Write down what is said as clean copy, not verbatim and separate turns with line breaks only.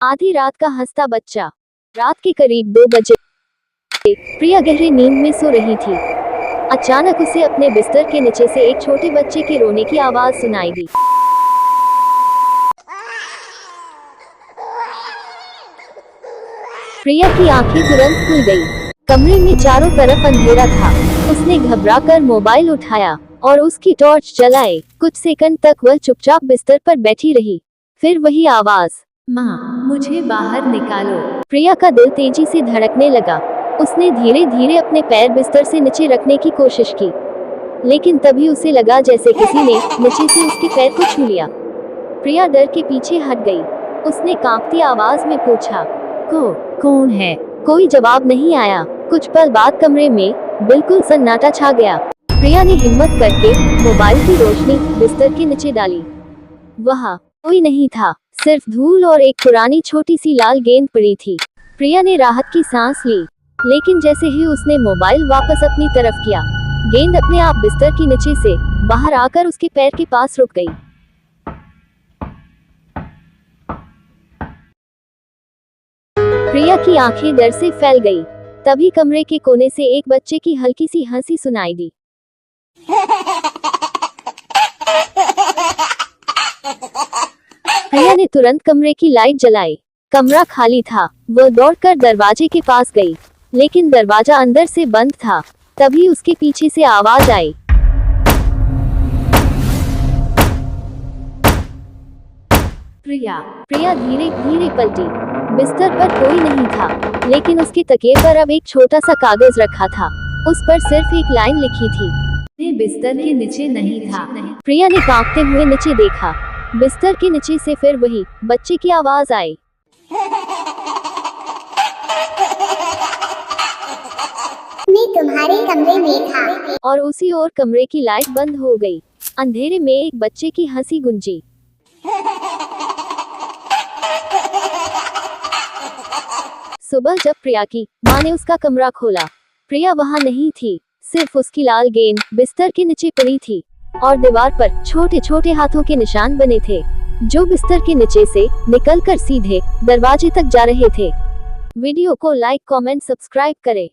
आधी रात का हंसता बच्चा। रात के करीब 2 बजे प्रिया गहरी नींद में सो रही थी। अचानक उसे अपने बिस्तर के नीचे से एक छोटे बच्चे के रोने की आवाज सुनाई दी। प्रिया की आंखें तुरंत खुल गई। कमरे में चारों तरफ अंधेरा था। उसने घबराकर मोबाइल उठाया और उसकी टॉर्च जलाई। कुछ सेकंड तक वह चुपचाप बिस्तर पर बैठी रही। फिर वही आवाज, माँ, मुझे बाहर निकालो। प्रिया का दिल तेजी से धड़कने लगा। उसने धीरे धीरे अपने पैर बिस्तर से नीचे रखने की कोशिश की, लेकिन तभी उसे लगा जैसे किसी ने नीचे से उसके पैर को छू लिया। प्रिया डर के पीछे हट गई। उसने कांपती आवाज में पूछा, कौन है? कोई जवाब नहीं आया। कुछ पल बाद कमरे में बिल्कुल सन्नाटा छा गया। प्रिया ने हिम्मत करके मोबाइल की रोशनी बिस्तर के नीचे डाली। वहाँ कोई नहीं था, सिर्फ धूल और एक पुरानी छोटी सी लाल गेंद पड़ी थी। प्रिया ने राहत की सांस ली, लेकिन जैसे ही उसने मोबाइल वापस अपनी तरफ किया, गेंद अपने आप बिस्तर के नीचे से बाहर आकर उसके पैर के पास रुक गई। प्रिया की आंखें डर से फैल गई। तभी कमरे के कोने से एक बच्चे की हल्की सी हंसी सुनाई दी। प्रिया ने तुरंत कमरे की लाइट जलाई। कमरा खाली था। वह दौड़कर दरवाजे के पास गई, लेकिन दरवाजा अंदर से बंद था। तभी उसके पीछे से आवाज आई, प्रिया। प्रिया धीरे धीरे पलटी। बिस्तर पर कोई नहीं था, लेकिन उसके तकिए पर अब एक छोटा सा कागज रखा था। उस पर सिर्फ एक लाइन लिखी थी, मैं बिस्तर के नीचे नहीं था। प्रिया ने कांपते हुए नीचे देखा। बिस्तर के नीचे से फिर वही बच्चे की आवाज आई,
मैं तुम्हारे कमरे में था।
और उसी ओर कमरे की लाइट बंद हो गई। अंधेरे में एक बच्चे की हंसी गूंजी। सुबह जब प्रिया की माँ ने उसका कमरा खोला, प्रिया वहाँ नहीं थी। सिर्फ उसकी लाल गेंद बिस्तर के नीचे पड़ी थी और दीवार पर छोटे छोटे हाथों के निशान बने थे, जो बिस्तर के नीचे से निकलकर सीधे दरवाजे तक जा रहे थे। वीडियो को लाइक, कमेंट, सब्सक्राइब करें।